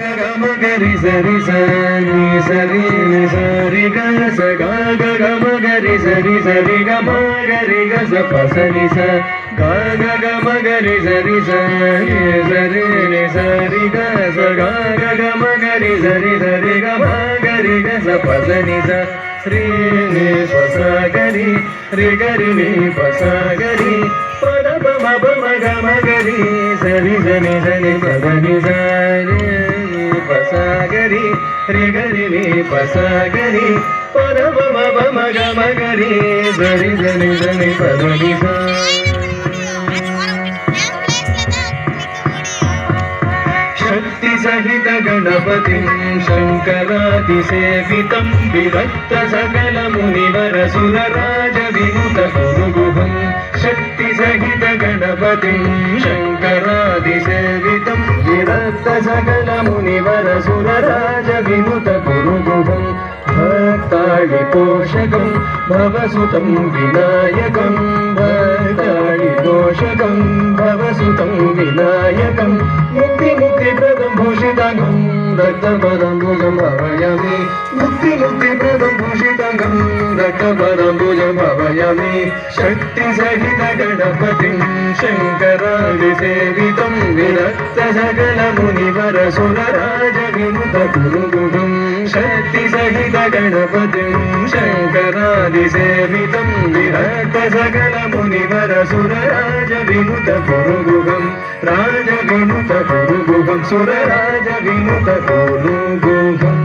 గరి సరి సరి సరి సరి గ స గ గ గ మ గరి సరి సరి గ మ గరి గ స ప సరి స గ గ గ మ గరి సరి సరి సరి సరి గ స గ గ గ మ గరి సరి సరి గ మ గరి గ స ప సరి స శ్రీ ని ప స గరి రి గరి ని ప స గరి పద ప మ ప మ గ మ గరి సరి సని సని పద ని స రి ప స గరి రి గరి ని ప స గరి పద ప మ ప మ గ మ గరి సరి సని సని పద ని స శక్తి సహిత గణపతి శంకరాది సేవితం విరక్త సకల మునివర సుర రాజ వినుత గురుగుహం శక్తి సహిత గణపతి శంకరాది సేవితం విరక్త సకల మునివర సుర రాజ వినుత గురుగుహం భక్తాళి పోషకం భవసుతం వినాయకం భక్తాళి పోషకం భవసుతం వినాయకం ముక్తి ముక్తి ప్రదం భూషితాంగం రక్తపదం భుజం భవయామి ముక్తి ముక్తి ప్రదం భూషితాంగం రక్తపదం భుజం భవయామి శక్తి సహిత గణపతి శంకరాది సేవితం విరక్త సకల మునివర సుర రాజ వినుత గురుగుహం శక్తి సహిత గణపతి శంకరాది సేవితం విరక్త సకల మునివర సుర రాజ వినుత గురుగుహం రాజ వినుత గురుగుహం సుర రాజ వినుత గురుగుహం